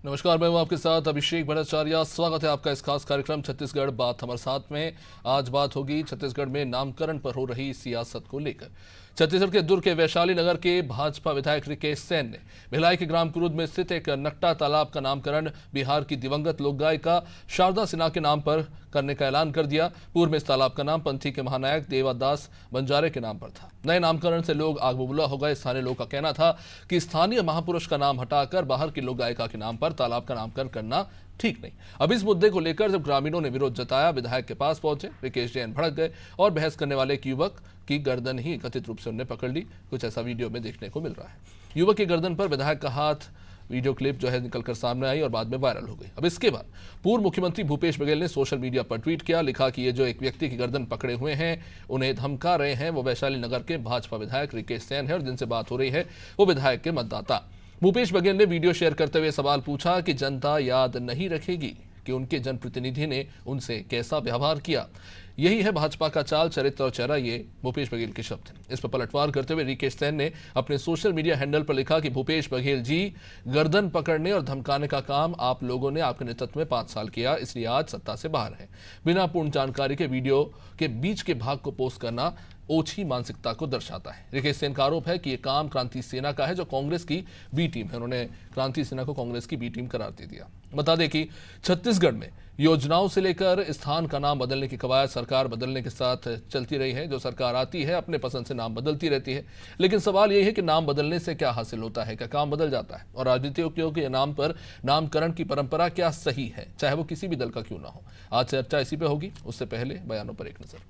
नमस्कार, मैं हूं आपके साथ अभिषेक भट्टाचार्य। स्वागत है आपका इस खास कार्यक्रम छत्तीसगढ़ बात हमारे साथ में। आज बात होगी छत्तीसगढ़ में नामकरण पर हो रही सियासत को लेकर। छत्तीसगढ़ के दुर्ग के वैशाली नगर के भाजपा विधायक रिकेश सेन ने भिलाई के ग्राम कुरुद में स्थित एक नकटा तालाब का नामकरण बिहार की दिवंगत लोक गायिका शारदा सिन्हा के नाम पर करने का ऐलान कर दिया। पूर्व में इस तालाब का नाम पंथी के महानायक देवादास बंजारे के नाम पर था। नए नामकरण से लोग आग बबूला हो गए। स्थानीय लोग का कहना था कि स्थानीय महापुरुष का नाम हटाकर बाहर की लोक गायिका के नाम पर तालाब का नामकरण करना ठीक नहीं। अब इस मुद्दे को लेकर जब ग्रामीणों ने विरोध जताया, विधायक के पास पहुंचे रिकेश जैन भड़क गए और बहस करने वाले एक युवक की गर्दन ही कथित रूप से उन्होंने पकड़ ली। कुछ ऐसा वीडियो में देखने को मिल रहा है। युवक की गर्दन पर विधायक का हाथ, वीडियो क्लिप जो है निकलकर सामने आई और बाद में वायरल हो गई। अब इसके बाद पूर्व मुख्यमंत्री भूपेश बघेल ने सोशल मीडिया पर ट्वीट किया, लिखा कि ये जो एक व्यक्ति की गर्दन पकड़े हुए हैं, उन्हें धमका रहे हैं, वो वैशाली नगर के भाजपा विधायक रिकेश सेन है और जिनसे बात हो रही है वो विधायक के मतदाता। भूपेश बघेल ने वीडियो शेयर करते हुए सवाल पूछा कि जनता याद नहीं रखेगी कि उनके जनप्रतिनिधि ने उनसे कैसा व्यवहार किया। यही है भाजपा का चाल, चरित्र और चेहरा, ये भूपेश बघेल के शब्द हैं। इस पर पलटवार करते हुए रिकेश सेन ने अपने सोशल मीडिया हैंडल पर लिखा कि भूपेश बघेल जी, गर्दन पकड़ने और धमकाने का काम आप लोगों ने आपके नेतृत्व में 5 साल किया, इसलिए आज सत्ता से बाहर है। बिना पूर्ण जानकारी के वीडियो के बीच के भाग को पोस्ट करना ओछी मानसिकता को दर्शाता है। रिकेश सेन का आरोप है कि यह काम क्रांति सेना का है, जो कांग्रेस की बी टीम है। उन्होंने क्रांति सेना को कांग्रेस की बी टीम करार दे दिया। बता दें कि छत्तीसगढ़ में योजनाओं से लेकर स्थान का नाम बदलने की कवायद सरकार बदलने के साथ चलती रही है। जो सरकार आती है अपने पसंद से नाम बदलती रहती है, लेकिन सवाल यह है कि नाम बदलने से क्या हासिल होता है, क्या काम बदल जाता है? और राजनीतिज्ञों के नाम पर नामकरण की परंपरा क्या सही है, चाहे वो किसी भी दल का क्यों ना हो? आज चर्चा इसी पे होगी। उससे पहले बयानों पर एक नजर।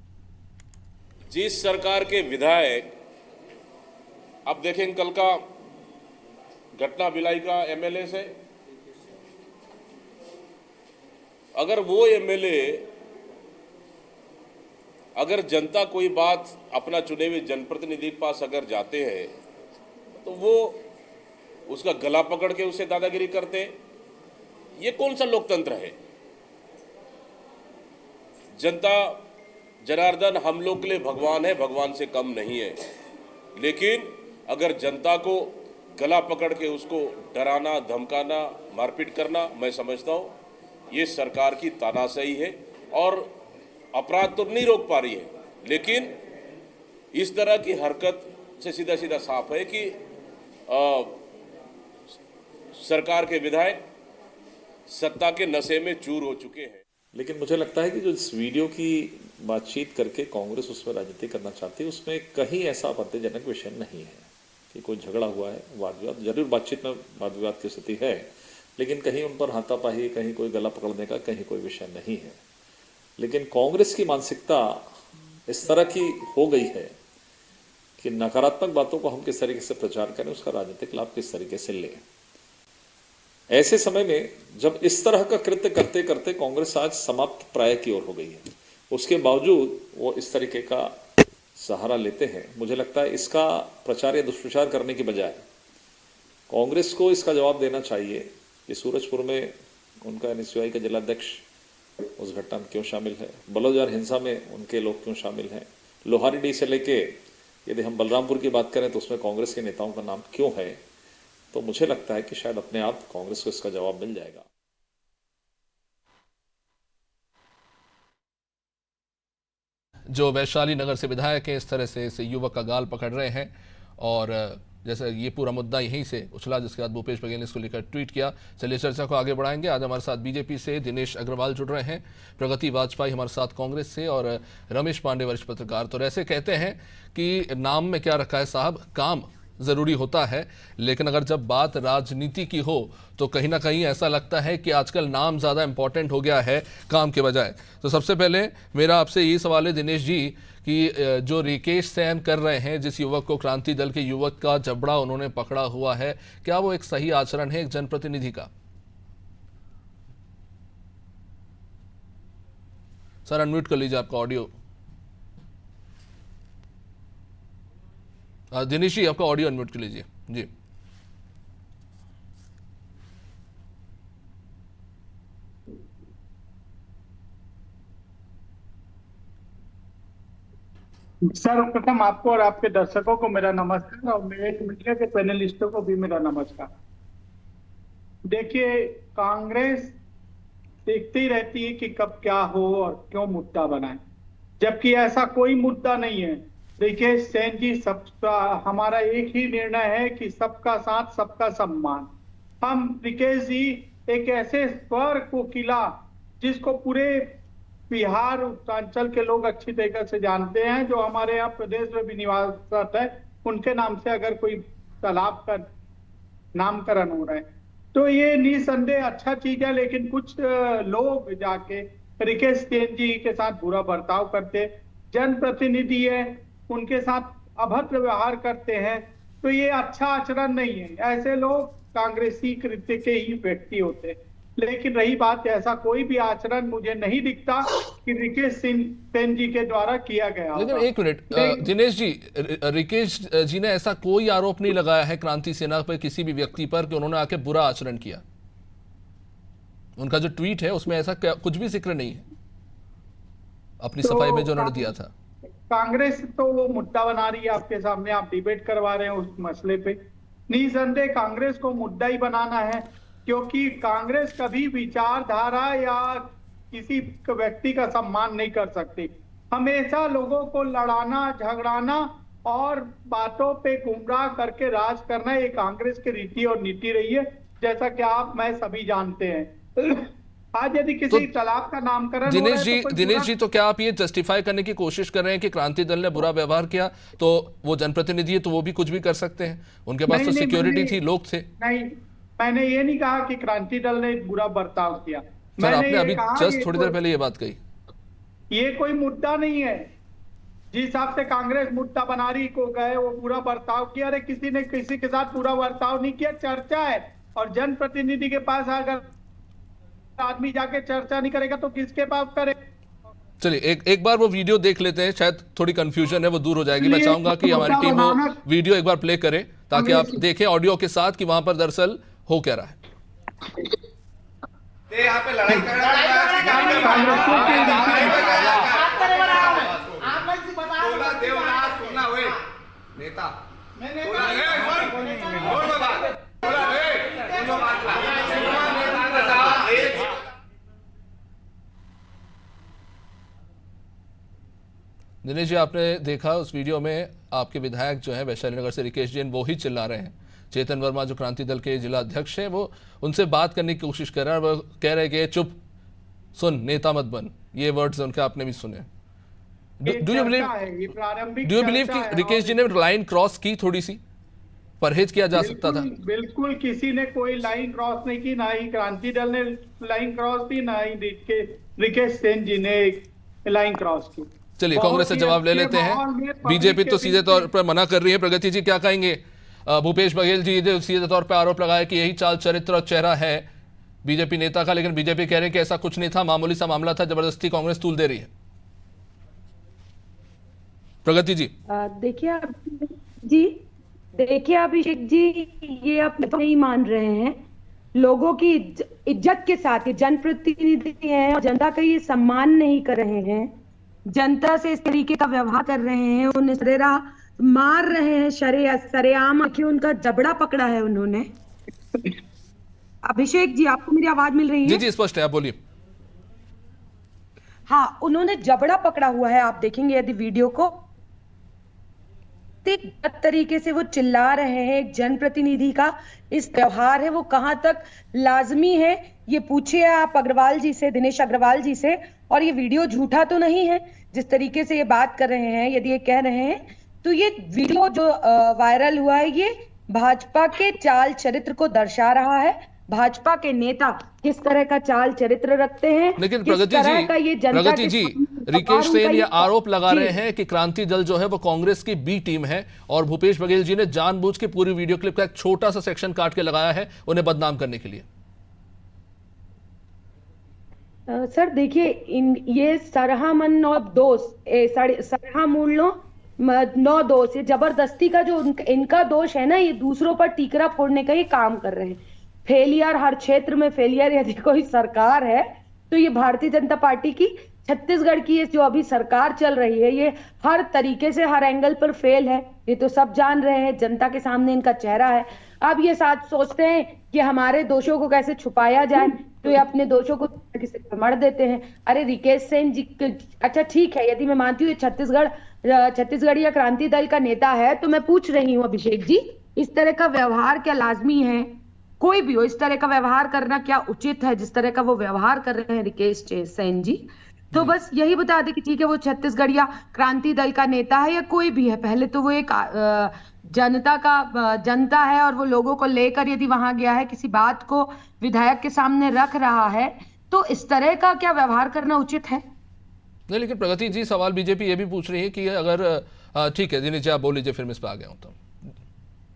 जिस सरकार के विधायक, अब देखें कल का घटना भिलाई का एमएलए से, अगर वो एमएलए, अगर जनता कोई बात अपना चुने हुए जनप्रतिनिधि के पास अगर जाते हैं तो वो उसका गला पकड़ के उसे दादागिरी करते, ये कौन सा लोकतंत्र है? जनता जनार्दन हम लोग के लिए भगवान है, भगवान से कम नहीं है। लेकिन अगर जनता को गला पकड़ के उसको डराना, धमकाना, मारपीट करना, मैं समझता हूँ ये सरकार की तानाशाही है और अपराध तो नहीं रोक पा रही है, लेकिन इस तरह की हरकत से सीधा सीधा साफ है कि सरकार के विधायक सत्ता के नशे में चूर हो चुके हैं। लेकिन मुझे लगता है कि जो इस वीडियो की बातचीत करके कांग्रेस उसमें राजनीति करना चाहती है, उसमें कहीं ऐसा आपत्तिजनक विषय नहीं है कि कोई झगड़ा हुआ है, वाद विवाद। जरूर बातचीत में वाद विवाद की स्थिति है, लेकिन कहीं उन पर हाथापाई, कहीं कोई गला पकड़ने का कहीं कोई विषय नहीं है। लेकिन कांग्रेस की मानसिकता इस तरह की हो गई है कि नकारात्मक बातों को हम किस तरीके से प्रचार करें, उसका राजनीतिक लाभ किस तरीके से लें। ऐसे समय में जब इस तरह का कृत्य करते करते कांग्रेस आज समाप्त प्राय की ओर हो गई है, उसके बावजूद वो इस तरीके का सहारा लेते हैं। मुझे लगता है इसका प्रचार या दुष्प्रचार करने की बजाय कांग्रेस को इसका जवाब देना चाहिए कि सूरजपुर में उनका एनएसयूआई का जिलाध्यक्ष उस घटना में क्यों शामिल है, बलौदार हिंसा में उनके लोग क्यों शामिल हैं, लोहारीडीह से लेके यदि हम बलरामपुर की बात करें तो उसमें कांग्रेस के नेताओं का नाम क्यों है। तो मुझे लगता है कि शायद अपने आप कांग्रेस को इसका जवाब मिल जाएगा। जो वैशाली नगर से विधायक है, इस तरह से इस युवक का गाल पकड़ रहे हैं और जैसे ये पूरा मुद्दा यहीं से उछला, जिसके बाद भूपेश बघेल ने इसको लेकर ट्वीट किया। चलिए चर्चा को आगे बढ़ाएंगे। आज हमारे साथ बीजेपी से दिनेश अग्रवाल जुड़ रहे हैं, प्रगति वाजपेयी हमारे साथ कांग्रेस से और रमेश पांडे वरिष्ठ पत्रकार। तो ऐसे कहते हैं कि नाम में क्या रखा है साहब, काम ज़रूरी होता है, लेकिन अगर जब बात राजनीति की हो तो कहीं ना कहीं ऐसा लगता है कि आजकल नाम ज़्यादा इंपॉर्टेंट हो गया है काम के बजाय। तो सबसे पहले मेरा आपसे यही सवाल है दिनेश जी कि जो रिकेश सेन कर रहे हैं, जिस युवक को क्रांति दल के युवक का जबड़ा उन्होंने पकड़ा हुआ है, क्या वो एक सही आचरण है एक जनप्रतिनिधि का? सर अनम्यूट कर लीजिए आपका ऑडियो। दिनेश जी आपका ऑडियो अनम्यूट कर लीजिए जी। सर प्रथम आपको और आपके दर्शकों को मेरा नमस्कार और मेरे मीडिया के पैनलिस्टों को भी मेरा नमस्कार। देखिए, कांग्रेस देखती ही रहती है कि कब क्या हो और क्यों मुद्दा बनाए, जबकि ऐसा कोई मुद्दा नहीं है। देखिए सेन जी, सबका हमारा एक ही निर्णय है कि सबका साथ सबका सम्मान। हम रिकेश जी एक ऐसे स्वर को किला जिसको पूरे बिहार उत्तरांचल के लोग अच्छी तरीके से जानते हैं, जो हमारे यहाँ प्रदेश में भी निवासरत है, उनके नाम से अगर कोई तालाब का नामकरण हो रहा है तो ये निसंदेह अच्छा चीज है। लेकिन कुछ लोग जाके रिकेश सेन जी के साथ बुरा बर्ताव करते, जनप्रतिनिधि है, उनके साथ अभद्र व्यवहार करते हैं, तो ये अच्छा आचरण नहीं है। ऐसे लोग कांग्रेसी कृत्य के ही व्यक्ति होते हैं। लेकिन रही बात, ऐसा कोई भी आचरण मुझे नहीं दिखता कि रिकेश सेन जी के द्वारा किया गया लेकिन होगा। एक मिनट दिनेश जी, रिकेश जी ने ऐसा कोई आरोप नहीं लगाया है क्रांति सेना पर किसी भी व्यक्ति पर कि उन्होंने आके बुरा आचरण किया। उनका जो ट्वीट है उसमें ऐसा कुछ भी जिक्र नहीं है अपनी सफाई में जो उन्होंने दिया था। कांग्रेस तो वो मुद्दा बना रही है आपके सामने, आप डिबेट करवा रहे हैं उस मसले पे। निसंदेह कांग्रेस को मुद्दा ही बनाना है, क्योंकि कांग्रेस कभी विचारधारा या किसी व्यक्ति का सम्मान नहीं कर सकती। हमेशा लोगों को लड़ाना, झगड़ाना और बातों पे गुमराह करके राज करना, ये कांग्रेस की रीति और नीति रही है, जैसा कि आप मैं सभी जानते हैं। आज यदि किसी तालाब का नामकरण दिनेश जी, तो क्या आप ये जस्टिफाई करने की कोशिश कर रहे हैं कि क्रांति दल ने बुरा व्यवहार किया तो वो जनप्रतिनिधि है तो वो भी कुछ भी कर सकते हैं? उनके पास तो सिक्योरिटी थी, लोग थे। नहीं, मैंने ये नहीं कहा कि क्रांति दल ने बुरा बर्ताव किया। सर, आपने अभी जस्ट थोड़ी देर पहले ये बात कही। ये कोई मुद्दा नहीं है। जिस हिसाब से कांग्रेस मुद्दा बना रही को गए वो बुरा बर्ताव किया, अरे किसी ने किसी के साथ बुरा बर्ताव नहीं किया। चर्चा है, और जनप्रतिनिधि के पास अगर आदमी जाके चर्चा नहीं करेगा तो किसके पास करे? चलिए एक बार वो वीडियो देख लेते हैं, शायद थोड़ी कंफ्यूजन है वो दूर हो जाएगी। मैं चाहूंगा कि हमारी टीम वो वीडियो एक बार प्ले करे ताकि आप देखें ऑडियो के साथ कि वहां पर दरअसल हो क्या रहा है। यहाँ पे लड़ाई नेता दिनेश जी, आपने देखा उस वीडियो में आपके विधायक जो है वैशाली नगर से रिकेश जैन वो ही चिल्ला रहे हैं। चेतन वर्मा जो क्रांति दल के जिला अध्यक्ष हैं वो उनसे बात करने की कोशिश कर रहे हैं, वो कह रहे हैं कि चुप सुन, नेता मत बन। ये वर्ड्स उनके आपने भी सुने। डू यू बिलीव कि रिकेश जी ने लाइन क्रॉस की? थोड़ी सी परहेज किया जा सकता था। बिल्कुल किसी ने कोई लाइन क्रॉस नहीं की, ना ही क्रांति दल ने लाइन क्रॉस की, ना ही रिकेश सेन जी ने लाइन क्रॉस की। चलिए कांग्रेस से जवाब ले लेते हैं। बीजेपी तो सीधे तौर पर मना कर रही है। प्रगति जी क्या कहेंगे? भूपेश बघेल जी ने सीधे तौर पर आरोप लगाया कि यही चाल चरित्र और चेहरा है बीजेपी नेता का, लेकिन बीजेपी कह रहे हैं कि ऐसा कुछ नहीं था, मामूली सा मामला था, जबरदस्ती कांग्रेस तूल दे रही है। प्रगति जी देखिए अभिषेक जी, ये आप नहीं मान रहे हैं। लोगों की इज्जत के साथ, ये जनप्रतिनिधि हैं और जनता का ये सम्मान नहीं कर रहे हैं, जनता से इस तरीके का व्यवहार कर रहे हैं, उन्हें सरेरा मार रहे हैं, सरेआम आके उनका जबड़ा पकड़ा है उन्होंने। अभिषेक जी, आपको मेरी आवाज मिल रही है? जी जी, स्पष्ट है, आप बोलिए। हाँ, उन्होंने जबड़ा पकड़ा हुआ है। आप देखेंगे यदि वीडियो को, तरीके से वो चिल्ला रहे हैं। एक जनप्रतिनिधि का इस व्यवहार है वो कहां तक लाजमी है, ये पूछिए आप अग्रवाल जी से, दिनेश अग्रवाल जी से। और ये वीडियो झूठा तो नहीं है जिस तरीके से ये बात कर रहे हैं। यदि ये कह रहे हैं तो ये वीडियो जो वायरल हुआ है ये भाजपा के चाल चरित्र को दर्शा रहा है। भाजपा के नेता किस तरह का चाल चरित्र रखते हैं। लेकिन प्रगति जी रिकेश सेन ये आरोप लगा रहे हैं कि क्रांति दल जो है वो कांग्रेस की बी टीम है, और भूपेश बघेल जी ने जानबूझ के पूरी वीडियो क्लिप का एक छोटा सा सेक्शन काट के लगाया है उन्हें बदनाम करने के लिए। सर देखिए, ये सरहा मन नौ दोष, सरहा मूल नौ दोष, ये जबरदस्ती का जो इनका दोष है ना, ये दूसरों पर टीकरा फोड़ने का ये काम कर रहे हैं। फेलियर, हर क्षेत्र में फेलियर। यदि कोई सरकार है तो ये भारतीय जनता पार्टी की, छत्तीसगढ़ की ये जो अभी सरकार चल रही है, ये हर तरीके से हर एंगल पर फेल है। ये तो सब जान रहे हैं, जनता के सामने इनका चेहरा है। अब ये साथ सोचते हैं कि हमारे दोषों को कैसे छुपाया जाए, तो ये अपने दोषों को किसी पर मढ़ देते हैं। अरे रिकेश सेन जी, अच्छा ठीक है, यदि मैं मानती हूँ छत्तीसगढ़ीय क्रांति दल का नेता है, तो मैं पूछ रही हूँ अभिषेक जी, इस तरह का व्यवहार क्या लाजमी है? कोई भी हो, इस तरह का व्यवहार करना क्या उचित है, जिस तरह का वो व्यवहार कर रहे हैं रिकेश सेन जी? तो बस यही बता दे कि ठीक है, वो छत्तीसगढ़िया क्रांति दल का नेता है या कोई भी है, पहले तो वो एक जनता है और वो लोगों को लेकर यदि वहां गया है, किसी बात को विधायक के सामने रख रहा है, तो इस तरह का क्या व्यवहार करना उचित है? नहीं, लेकिन प्रगति जी, सवाल बीजेपी ये भी पूछ रही है कि अगर ठीक है दिनेश जी, आप बोल लीजिए, फिर मैं इस पर आ गया हूँ। तो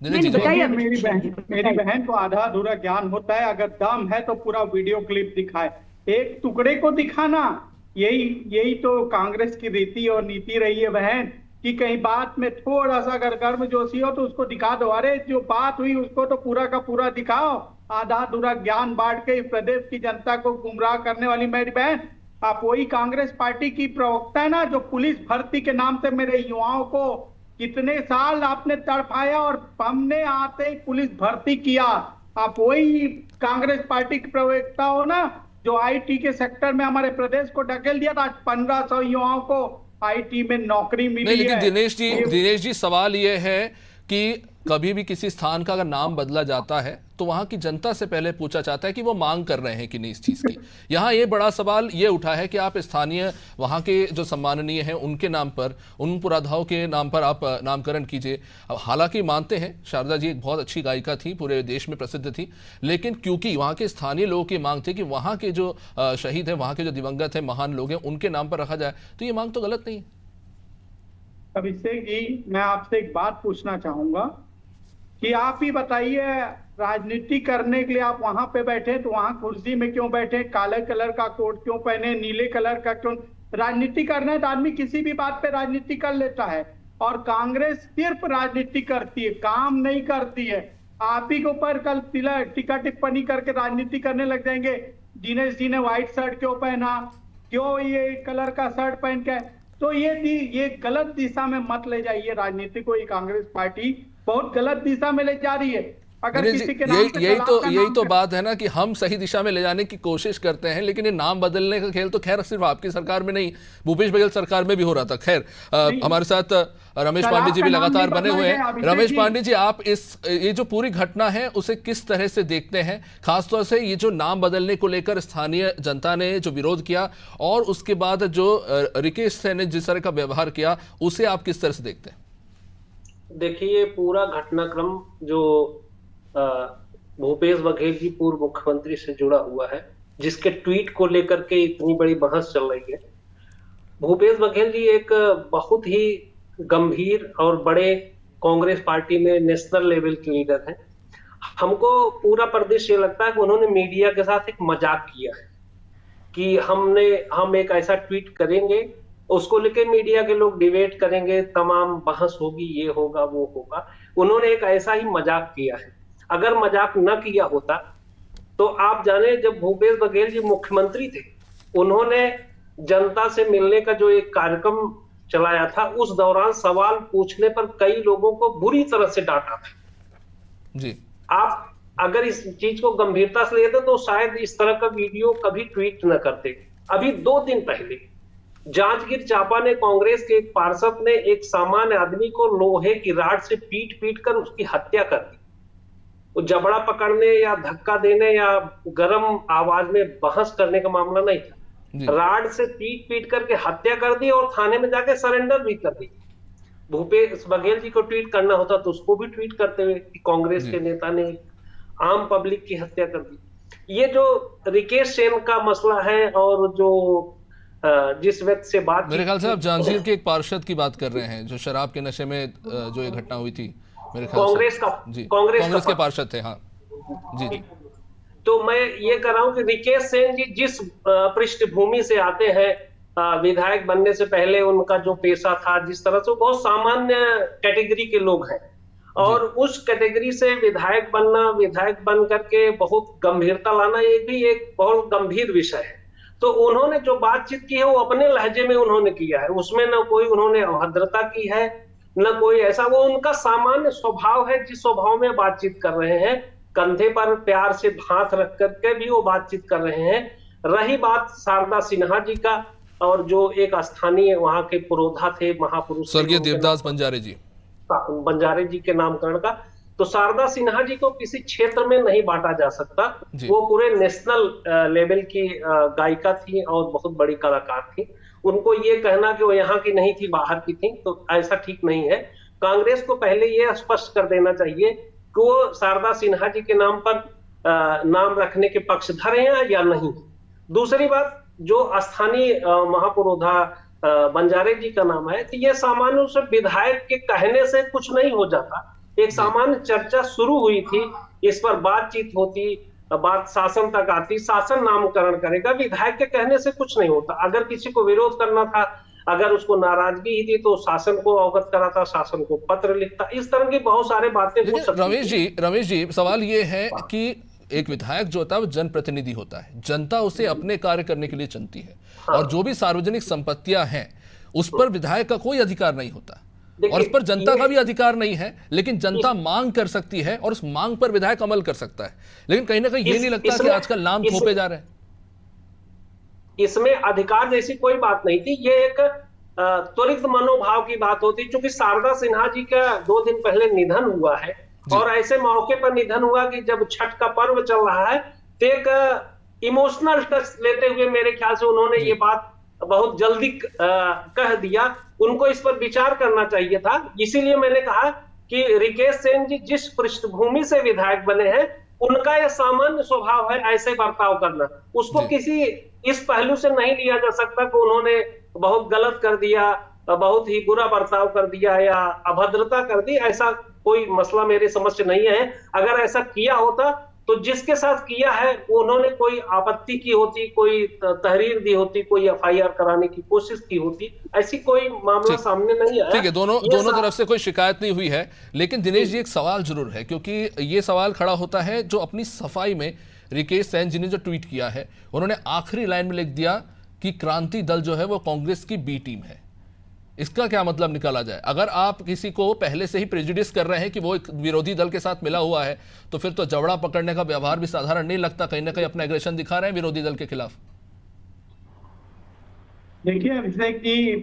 दिनेश जी बताइए, मेरी बहन को आधा अधूरा ज्ञान होता है, अगर दम है तो पूरा वीडियो क्लिप दिखाए, एक टुकड़े को दिखाना, यही तो कांग्रेस की रीति और नीति रही है बहन, कि कहीं बात में थोड़ा सा अगर गर्मजोशी हो तो उसको दिखा दो। अरे जो बात हुई उसको तो पूरा का पूरा दिखाओ। आधा अधूरा ज्ञान बांट के इस प्रदेश की जनता को गुमराह करने वाली मेरी बहन, आप वही कांग्रेस पार्टी की प्रवक्ता है ना, जो पुलिस भर्ती के नाम से मेरे युवाओं को कितने साल आपने तड़पाया और हमने आते ही पुलिस भर्ती किया। आप वही कांग्रेस पार्टी की प्रवक्ता हो ना, जो आईटी के सेक्टर में हमारे प्रदेश को ढकेल दिया था। 1500 युवाओं को आईटी में नौकरी मिली है। लेकिन दिनेश जी सवाल ये है कि कभी भी किसी स्थान का अगर नाम बदला जाता है तो वहां की जनता से पहले पूछा जाता है कि वो मांग कर रहे हैं कि नहीं इस चीज की। यहाँ ये बड़ा सवाल ये उठा है कि आप स्थानीय वहां के जो सम्माननीय हैं उनके नाम पर, उन पुराधाओं के नाम पर आप नामकरण कीजिए। अब हालांकि मानते हैं शारदा जी एक बहुत अच्छी गायिका थी, पूरे देश में प्रसिद्ध थी, लेकिन क्योंकि वहां के स्थानीय लोगों की मांग थी कि वहां के जो शहीद हैं, वहां के जो दिवंगत हैं, महान लोग हैं, उनके नाम पर रखा जाए, तो ये मांग तो गलत नहीं है। अभिषेक जी, मैं आपसे एक बात पूछना चाहूंगा कि आप ही बताइए, राजनीति करने के लिए आप वहां पे बैठे तो वहां कुर्सी में क्यों बैठे? काले कलर का कोट क्यों पहने? नीले कलर का क्यों? राजनीति करना है तो आदमी किसी भी बात पे राजनीति कर लेता है, और कांग्रेस सिर्फ राजनीति करती है, काम नहीं करती है। आप ही के ऊपर कल टीका टिप्पणी करके राजनीति करने लग जाएंगे। दिनेश जी ने व्हाइट शर्ट क्यों पहना, क्यों ये कलर का शर्ट पहन के, तो ये गलत दिशा में मत ले जाइए राजनीति को। ये कांग्रेस पार्टी बहुत गलत दिशा में ले जा रही है। अगर किसी के नाम से यही तो बात है ना कि हम सही दिशा में ले जाने की कोशिश करते हैं, लेकिन ये नाम बदलने का खेल तो खैर सिर्फ आपकी सरकार में नहीं, भूपेश बघेल सरकार में भी हो रहा था। खैर हमारे साथ रमेश पांडे जी भी लगातार बने हुए हैं। रमेश पांडे जी, आप ये जो पूरी घटना है उसे किस तरह से देखते हैं, खासतौर से ये जो नाम बदलने को लेकर स्थानीय जनता ने जो विरोध किया और उसके बाद जो रिकेश सेन ने जिस तरह का व्यवहार किया, उसे आप किस तरह से देखते हैं? देखिए, पूरा घटनाक्रम जो भूपेश बघेल जी पूर्व मुख्यमंत्री से जुड़ा हुआ है, जिसके ट्वीट को लेकर के इतनी बड़ी बहस चल रही है। भूपेश बघेल जी एक बहुत ही गंभीर और बड़े कांग्रेस पार्टी में नेशनल लेवल के लीडर हैं। हमको पूरा प्रदेश ये लगता है कि उन्होंने मीडिया के साथ एक मजाक किया है कि हम एक ऐसा ट्वीट करेंगे, उसको लेके मीडिया के लोग डिबेट करेंगे, तमाम बहस होगी, ये होगा वो होगा। उन्होंने एक ऐसा ही मजाक किया है। अगर मजाक न किया होता तो आप जाने, जब भूपेश बघेल जी मुख्यमंत्री थे, उन्होंने जनता से मिलने का जो एक कार्यक्रम चलाया था, उस दौरान सवाल पूछने पर कई लोगों को बुरी तरह से डांटा था जी। आप अगर इस चीज को गंभीरता से लेते तो शायद इस तरह का वीडियो कभी ट्वीट न करते। अभी 2 दिन पहले जांजगीर चांपा ने कांग्रेस के एक पार्षद ने एक सामान्य आदमी को लोहे की राड से पीट कर उसकी हत्या कर दी। वो जबड़ा पकड़ने या धक्का देने या गर्म आवाज में बहस करने का मामला नहीं था। राड से पीट करके हत्या कर दी और थाने में जाके सरेंडर भी कर दी। भूपेश बघेल जी को ट्वीट करना होता तो उसको भी ट्वीट करते हुए कि कांग्रेस के नेता ने आम पब्लिक की हत्या कर दी। ये जो रिकेश सेन का मसला है और जो जिस व्यक्ति से बात, मेरे ख्याल से आप जांजगीर के एक पार्षद की बात कर रहे हैं जो शराब के नशे में जो ये घटना हुई थी, मेरे ख्याल कांग्रेस का जी, कांग्रेस के पार्षद थे। हाँ जी। तो मैं ये कह रहा हूं कि रिकेश सेन जी जिस पृष्ठभूमि से आते हैं, विधायक बनने से पहले उनका जो पेशा था, जिस तरह से बहुत सामान्य कैटेगरी के लोग हैं, और उस कैटेगरी से विधायक बनना, विधायक बन करके बहुत गंभीरता लाना, ये भी एक बहुत गंभीर विषय है। तो उन्होंने जो बातचीत की है वो अपने लहजे में उन्होंने किया है, उसमें न कोई उन्होंने अभद्रता की है, न कोई ऐसा, वो उनका सामान्य स्वभाव है जिस स्वभाव में बातचीत कर रहे हैं, कंधे पर प्यार से हाथ रख करके भी वो बातचीत कर रहे हैं। रही बात शारदा सिन्हा जी का, और जो एक स्थानीय वहां के पुरोधा थे, महापुरुष स्वर्गीय देवदास बंजारे जी के नामकरण का, तो शारदा सिन्हा जी को किसी क्षेत्र में नहीं बांटा जा सकता। वो पूरे नेशनल लेवल की गायिका थी और बहुत बड़ी कलाकार थी। उनको ये कहना कि वो यहाँ की नहीं थी, बाहर की थी, तो ऐसा ठीक नहीं है। कांग्रेस को पहले ये स्पष्ट कर देना चाहिए कि वो शारदा सिन्हा जी के नाम पर नाम रखने के पक्षधर हैं या नहीं। दूसरी बात, जो स्थानीय महापुरोधा बंजारे जी का नाम है, तो ये सामान्य रूप से विधायक के कहने से कुछ नहीं हो जाता। एक सामान्य चर्चा शुरू हुई थी, इस पर बातचीत होती, बात शासन तक आती, शासन नामकरण करेगा, विधायक के कहने से कुछ नहीं होता। अगर किसी को विरोध करना था, अगर उसको नाराजगी ही थी, तो शासन को अवगत कराता, शासन को पत्र लिखता। इस तरह की बहुत सारे बातें हो सकती। रमेश जी, सवाल ये है कि एक विधायक जो होता है वो जनप्रतिनिधि होता है, जनता उसे अपने कार्य करने के लिए चुनती है, और जो भी सार्वजनिक संपत्तियां हैं उस पर विधायक का कोई अधिकार नहीं होता, और उस पर जनता का भी अधिकार नहीं है। लेकिन जनता मांग कर सकती है और उस मांग पर विधायक अमल कर सकता है। लेकिन कहीं ना कहीं ये नहीं लगता कि आजकल नाम थोपे जा रहे हैं। इसमें अधिकार जैसी कोई बात नहीं थी, ये एक त्वरित मनोभाव की बात होती। क्योंकि शारदा सिन्हा जी का 2 दिन पहले निधन हुआ है, और ऐसे मौके पर निधन हुआ कि जब छठ का पर्व चल रहा है, तो एक इमोशनल टच लेते हुए मेरे ख्याल से उन्होंने ये बात बहुत जल्दी कह दिया। उनको इस पर विचार करना चाहिए था। इसीलिए मैंने कहा कि रिकेश सेन जी जिस पृष्ठभूमि से विधायक बने हैं, उनका यह सामान्य स्वभाव है ऐसे बर्ताव करना। उसको किसी इस पहलू से नहीं लिया जा सकता कि उन्होंने बहुत गलत कर दिया, बहुत ही बुरा बर्ताव कर दिया या अभद्रता कर दी। ऐसा कोई मसला मेरे समझ से नहीं है। अगर ऐसा किया होता तो जिसके साथ किया है उन्होंने कोई आपत्ति की होती, कोई तहरीर दी होती, कोई एफआईआर कराने की कोशिश की होती। ऐसी कोई मामला सामने नहीं आया। ठीक है, दोनों तरफ से कोई शिकायत नहीं हुई है। लेकिन दिनेश जी, एक सवाल जरूर है, क्योंकि ये सवाल खड़ा होता है जो अपनी सफाई में रिकेश सेन जी ने जो ट्वीट किया है, उन्होंने आखिरी लाइन में लिख दिया कि क्रांति दल जो है वो कांग्रेस की बी टीम है। इसका क्या मतलब निकाला जाए? अगर आप किसी को पहले से ही प्रेजुडिस कर रहे हैं कि वो एक विरोधी दल के साथ मिला हुआ है, तो फिर तो जबड़ा पकड़ने का व्यवहार भी साधारण नहीं लगता। कहीं ना कहीं अपना एग्रेशन दिखा रहे हैं विरोधी दल के खिलाफ। देखिए अभिषेक जी,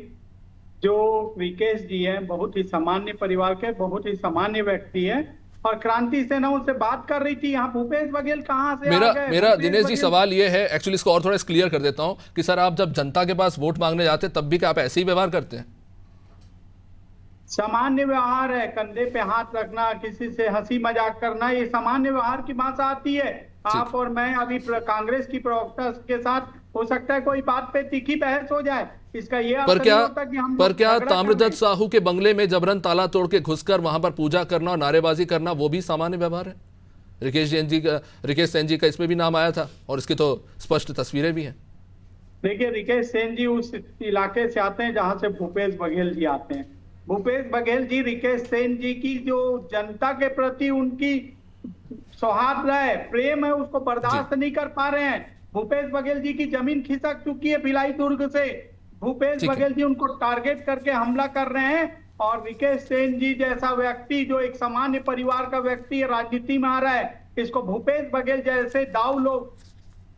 जो रिकेश जी हैं बहुत ही सामान्य परिवार के, बहुत ही सामान्य व्यक्ति है, और क्रांति सेना उनसे बात कर रही थी। यहाँ भूपेश बघेल कहाँ से मेरा दिनेश जी सवाल ये है, एक्चुअली इसको और थोड़ा क्लियर कर देता हूं कि सर, आप जब जनता के पास वोट मांगने जाते हैं तब भी क्या आप ऐसे ही व्यवहार करते हैं? सामान्य व्यवहार है, कंधे पे हाथ रखना, किसी से हंसी मजाक करना, ये सामान्य व्यवहार की भाषा आती है। आप और मैं अभी कांग्रेस की प्रवक्ता के साथ हो सकता है कोई बात पे तीखी बहस हो जाए, इसका ये पर क्या ताम्रध्वज साहू के बंगले में जबरन ताला तोड़ के घुसकर वहां पर पूजा करना और नारेबाजी करना, वो भी सामान्य व्यवहार है? रिकेश सेन जी का इसमें भी नाम आया था, और इसकी तो स्पष्ट तस्वीरें भी हैं। देखिए, रिकेश सेन जी उस इलाके से आते हैं जहां से भूपेश बघेल जी आते हैं। भूपेश बघेल जी रिकेश सेन जी की जो जनता के प्रति उनकी सौहार्द है, प्रेम है, उसको बर्दाश्त नहीं कर पा रहे हैं। भूपेश बघेल जी की जमीन खिसक चुकी है भिलाई दुर्ग से। भूपेश बघेल जी उनको टारगेट करके हमला कर रहे हैं, और रिकेश सेन जी जैसा व्यक्ति जो एक सामान्य परिवार का व्यक्ति राजनीति में आ रहा है, इसको भूपेश बघेल जैसे दाऊ लोग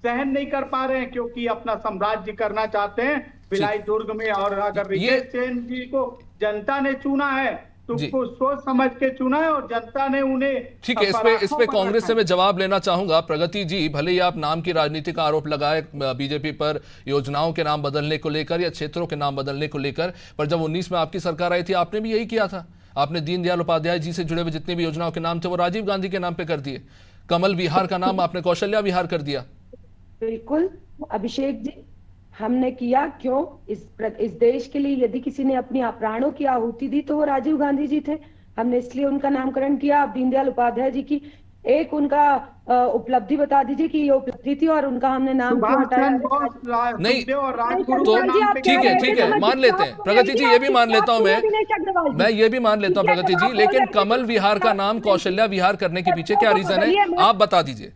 सहन नहीं कर पा रहे हैं, क्योंकि अपना साम्राज्य करना चाहते हैं भिलाई दुर्ग में। और अगर रिकेश सेन जी को जनता ने चुना है तो उसको सोच समझ के चुना है, और जनता ने उन्हें ठीक है। इस पे कांग्रेस से मैं जवाब लेना चाहूंगा। प्रगति जी, भले ही आप नाम की राजनीति का आरोप लगाए बीजेपी पर, योजनाओं के नाम बदलने को लेकर या क्षेत्रों के नाम बदलने को लेकर, पर जब 19 में आपकी सरकार आई थी आपने भी यही किया था। आपने दीनदयाल उपाध्याय जी से जुड़े हुए जितने भी योजनाओं के नाम थे वो राजीव गांधी के नाम पे कर दिए। कमल विहार का नाम आपने कौशल्या विहार कर दिया। बिल्कुल अभिषेक जी, हमने किया क्यों? इस देश के लिए यदि किसी ने अपनी प्राणों की आहुति दी तो वो राजीव गांधी जी थे। हमने इसलिए उनका नामकरण किया। दीनदयाल उपाध्याय जी की एक उनका उपलब्धि बता दीजिए कि ये उपलब्धि थी और उनका हमने नाम क्यों हटाया? नहीं तो ठीक है, मान लेते हैं प्रगति जी, ये भी मान लेता हूं मैं ये भी मान लेता हूं प्रगति जी, लेकिन कमल विहार का नाम कौशल्या विहार करने के पीछे क्या रीजन है, आप बता दीजिए।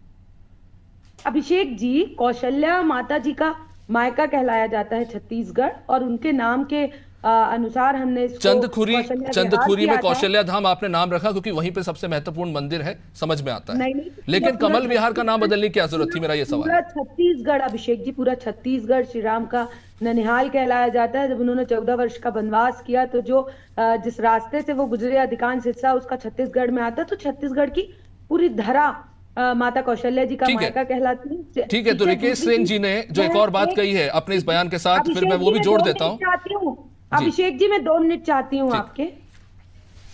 अभिषेक जी, कौशल्या माता जी का मायका कहलाया जाता है छत्तीसगढ़, और उनके नाम के अनुसार हमने इसको चंदखुरी कौशल्या चंदखुरी विहार में किया था। कौशल्या धाम आपने नाम रखा क्योंकि वहीं पे सबसे महत्वपूर्ण मंदिर है, समझ में आता है। नहीं, लेकिन पूरा कमल विहार का नाम बदलने की क्या जरूरत थी, मेरा ये सवाल पूरा है। छत्तीसगढ़, अभिषेक जी, पूरा छत्तीसगढ़ श्री राम का ननिहाल कहलाया जाता है। जब उन्होंने 14 वर्ष का वनवास किया तो जो जिस रास्ते से वो गुजरे अधिकांश हिस्सा उसका छत्तीसगढ़ में आता है। तो छत्तीसगढ़ की पूरी धरा माता कौशल्या जी का ठीक है। मायका कहलाती है। ठीक है, तो रिकेश सिंह जी ने जो एक और बात कही है अपने इस बयान के साथ, फिर मैं वो भी जोड़ देता हूँ। अभिषेक जी, मैं 2 मिनट चाहती हूँ आपके।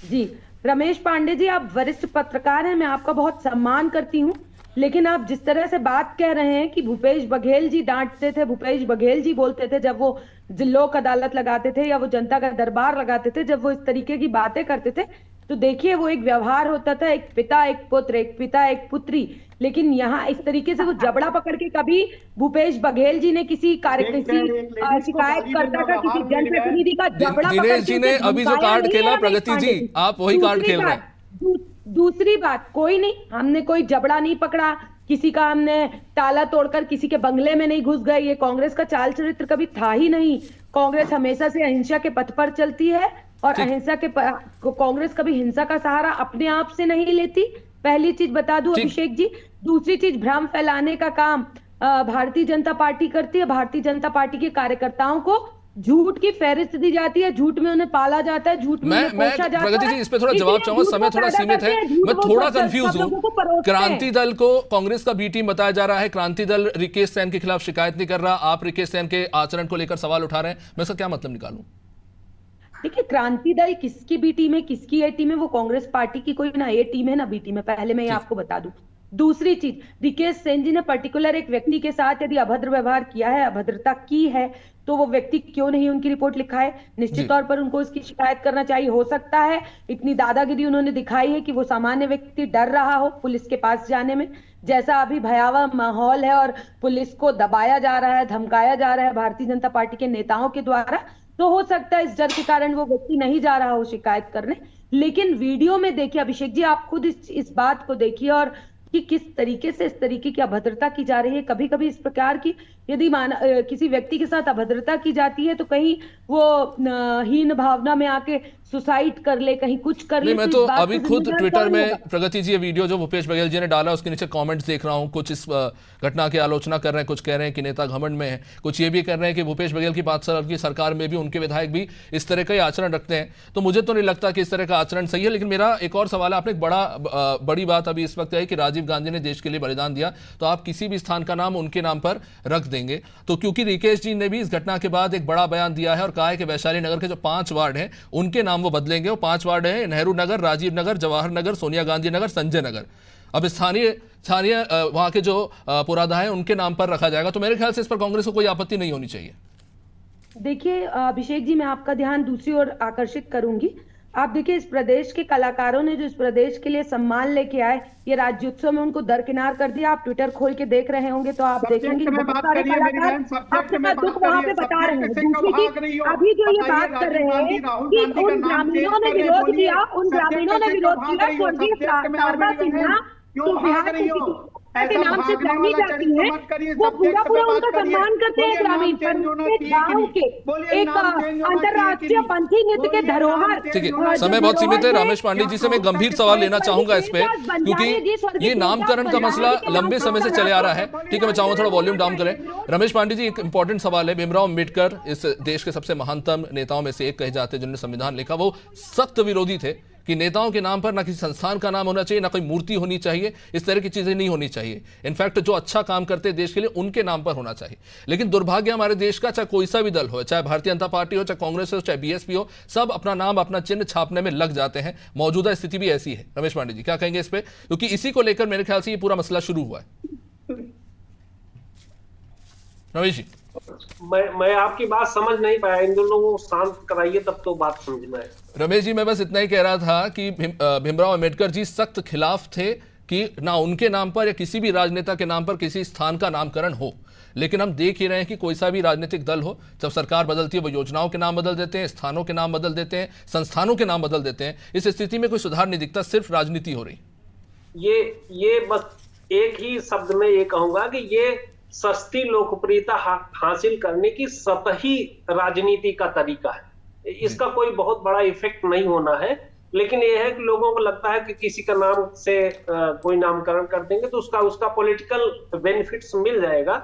जी, रमेश पांडे जी, आप वरिष्ठ पत्रकार हैं, मैं आपका बहुत सम्मान करती हूँ, लेकिन आप जिस तरह से बात कह रहे हैं कि भूपेश बघेल जी डांटते थे, भूपेश बघेल जी बोलते थे जब वो लोक अदालत लगाते थे या वो जनता का दरबार लगाते थे, जब वो इस तरीके की बातें करते थे, तो देखिए वो एक व्यवहार होता था, एक पिता एक पुत्र, एक पिता एक पुत्री। लेकिन यहाँ इस तरीके से वो जबड़ा पकड़ के कभी भूपेश बघेल जी ने किसी शिकायतकर्ता का, किसी जनप्रतिनिधि का जबड़ा पकड़ दिनेश जी ने के अभी जो कार्ड खेला, प्रगति जी आप वही कार्ड खेल रहे हैं। दूसरी बात, कोई नहीं, हमने कोई जबड़ा नहीं पकड़ा, किसी का हमने ताला तोड़कर किसी के बंगले में नहीं घुस गए। ये कांग्रेस का चाल चरित्र कभी था ही नहीं। कांग्रेस हमेशा से अहिंसा के पथ पर चलती है और अहिंसा के कांग्रेस कभी हिंसा का सहारा अपने आप से नहीं लेती। पहली चीज बता दूं अभिषेक जी। दूसरी चीज, भ्रम फैलाने का काम भारतीय जनता पार्टी करती है। भारतीय जनता पार्टी के कार्यकर्ताओं को झूठ की फहरिस्त दी जाती है, झूठ में उन्हें पाला जाता है, झूठ में उन्हें पोषा जाता है। प्रगति जी, इस पे थोड़ा जवाब चाहूंगा, समय थोड़ा सीमित है, मैं थोड़ा कंफ्यूज हूँ। क्रांति दल को कांग्रेस का बी टीम बताया जा रहा है, क्रांति दल रिकेश सैन के खिलाफ शिकायत नहीं कर रहा, आप रिकेश सैन के आचरण को लेकर सवाल उठा रहे हैं, मैं इसका क्या मतलब निकालूं? देखिए, क्रांति दल किसकी बी टीम है, किसकी ए टीम है, वो कांग्रेस पार्टी की कोई ना ए टीम है ना बी टीम है, पहले मैं ये आपको बता दूं। दूसरी चीज, रिकेश सेन जी ने पर्टिकुलर एक व्यक्ति के साथ यदि अभद्र व्यवहार किया है, अभद्रता की है, तो वो व्यक्ति क्यों नहीं उनकी रिपोर्ट लिखाए? निश्चित तौर पर उनको इसकी शिकायत करना चाहिए। हो सकता है इतनी दादागिरी उन्होंने दिखाई है कि वो सामान्य व्यक्ति डर रहा हो पुलिस के पास जाने में। जैसा अभी भयावह माहौल है और पुलिस को दबाया जा रहा है, धमकाया जा रहा है भारतीय जनता पार्टी के नेताओं के द्वारा, तो हो सकता है इस डर के कारण वो व्यक्ति नहीं जा रहा हो शिकायत करने। लेकिन वीडियो में देखिए अभिषेक जी, आप खुद इस बात को देखिए और कि किस तरीके से इस तरीके की अभद्रता की जा रही है। कभी कभी इस प्रकार की यदि किसी व्यक्ति के साथ अभद्रता की जाती है तो कहीं वो हीन भावना में आके सुसाइड कर ले, कहीं कुछ कर ले। मैं तो अभी खुद ट्विटर में प्रगति जी ये वीडियो जो भूपेश बघेल जी ने डाला उसके नीचे कमेंट्स देख रहा हूं, कुछ इस घटना की आलोचना कर रहे हैं, कुछ कह रहे हैं कि नेता घमंड में है, कुछ ये भी कर रहे हैं कि भूपेश बघेल की 5 साल की सरकार में भी उनके विधायक भी इस तरह का ही आचरण रखते हैं। तो मुझे तो नहीं लगता कि इस तरह का आचरण सही है। लेकिन मेरा एक और सवाल है, आपने एक बड़ी बात अभी इस वक्त है कि राजीव गांधी ने देश के लिए बलिदान दिया, तो आप किसी भी स्थान का नाम उनके नाम पर रख देंगे। तो क्योंकि रिकेश जी ने भी इस घटना के बाद एक बड़ा बयान दिया है और कहा है कि वैशाली नगर के जो 5 वार्ड हैं उनके नाम वो बदलेंगे। वो 5 वार्ड हैं नेहरू नगर, राजीव नगर, जवाहर नगर, सोनिया गांधी नगर, संजय नगर। अब स्थानीय वहां के जो पुराधा है उनके नाम पर रखा जाएगा। तो मेरे ख्याल से इस पर कांग्रेस को कोई आपत्ति नहीं होनी चाहिए। देखिए अभिषेक जी, मैं आपका ध्यान दूसरी ओर आकर्षित करूंगी। आप देखिए, इस प्रदेश के कलाकारों ने जो इस प्रदेश के लिए सम्मान लेके आए, ये राज्योत्सव में उनको दरकिनार कर दिया। आप ट्विटर खोल के देख रहे होंगे तो आप देखेंगे कि बहुत सारे कलाकार अपना दुख वहां पे बता रहे हैं। दूसरी चीज, अभी जो ये बात कर रहे हैं कि उन ग्रामीणों ने विरोध किया, उन ग्रामीणों ने विरोध किया स्वर्गीय शारदा सिन्हा जो बिहार के नाम से जानी जाती है, वो पूरा उनका सम्मान करते हैं। ग्रामीण गाँव के एक अंतरराष्ट्रीय पंथी नृत्य के धरोहर। ठीक है, समय बहुत सीमित है। रमेश पांडे जी से मैं गंभीर सवाल लेना चाहूंगा इस पे, क्योंकि ये नामकरण का मसला लंबे समय से चले आ रहा है। ठीक है, मैं चाहूंगा थोड़ा वॉल्यूम डाउन करें। रमेश पांडे जी, एक इंपॉर्टेंट सवाल है। भीमराव अम्बेडकर इस देश के सबसे महानतम नेताओं में से एक कहे जाते हैं जिन्होंने संविधान लिखा। वो सख्त विरोधी थे कि नेताओं के नाम पर ना किसी संस्थान का नाम होना चाहिए, ना कोई मूर्ति होनी चाहिए, इस तरह की चीजें नहीं होनी चाहिए। इनफैक्ट जो अच्छा काम करते हैं देश के लिए उनके नाम पर होना चाहिए। लेकिन दुर्भाग्य हमारे देश का, चाहे कोई सा भी दल हो, चाहे भारतीय जनता पार्टी हो, चाहे कांग्रेस हो, चाहे बीएसपी हो, सब अपना नाम अपना चिन्ह छापने में लग जाते हैं। मौजूदा स्थिति भी ऐसी है। रमेश पांडे जी क्या कहेंगे इस पे, क्योंकि इसी को लेकर मेरे ख्याल से ये पूरा मसला शुरू हुआ है। रमेश जी, मैं आपकी बात समझ नहीं पाया, इन दोनों को शांत कराइए तब तो बात समझ में आए। रमेश जी, मैं बस इतना ही कह रहा था कि भीमराव अम्बेडकर जी सख्त खिलाफ थे कि ना उनके नाम पर या किसी भी राजनेता के नाम पर किसी स्थान का नामकरण हो। लेकिन हम देख ही रहे हैं कि कोई सा भी राजनीतिक दल हो, जब सरकार बदलती है वो योजनाओं के नाम बदल देते हैं, स्थानों के नाम बदल देते हैं, संस्थानों के नाम बदल देते हैं। इस स्थिति में कोई सुधार नहीं दिखता, सिर्फ राजनीति हो रही। ये बस एक ही शब्द में ये कहूंगा कि ये सस्ती लोकप्रियता हासिल करने की सतही राजनीति का तरीका है। इसका कोई बहुत बड़ा इफेक्ट नहीं होना है। लेकिन यह है कि लोगों को लगता है कि किसी का नाम से कोई नामकरण कर देंगे तो उसका पॉलिटिकल बेनिफिट्स मिल जाएगा,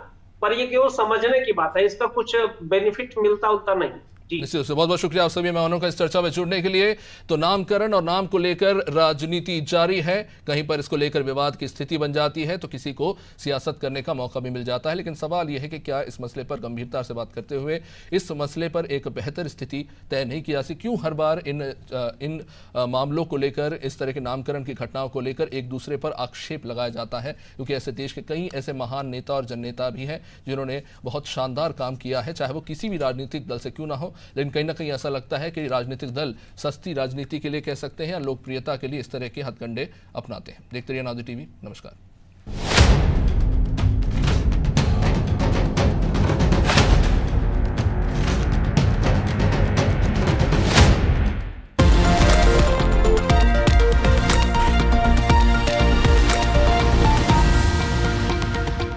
पर ये केवल समझने की बात है, इसका कुछ बेनिफिट मिलता उतना नहीं। निश्चित रूप से बहुत बहुत शुक्रिया आप सभी मेहमानों का इस चर्चा में जुड़ने के लिए। तो नामकरण और नाम को लेकर राजनीति जारी है, कहीं पर इसको लेकर विवाद की स्थिति बन जाती है तो किसी को सियासत करने का मौका भी मिल जाता है। लेकिन सवाल यह है कि क्या इस मसले पर गंभीरता से बात करते हुए इस मसले पर एक बेहतर स्थिति तय नहीं की जा सकती? क्यों हर बार इन मामलों को लेकर, इस तरह के नामकरण की घटनाओं को लेकर एक दूसरे पर आक्षेप लगाया जाता है? क्योंकि ऐसे देश के कई ऐसे महान नेता और जननेता भी हैं जिन्होंने बहुत शानदार काम किया है, चाहे वो किसी भी राजनीतिक दल से क्यों ना हो। लेकिन कहीं ना कहीं ऐसा लगता है कि राजनीतिक दल सस्ती राजनीति के लिए कह सकते हैं या लोकप्रियता के लिए इस तरह के हथकंडे अपनाते हैं। देखते रहिए नाज़ टीवी। नमस्कार।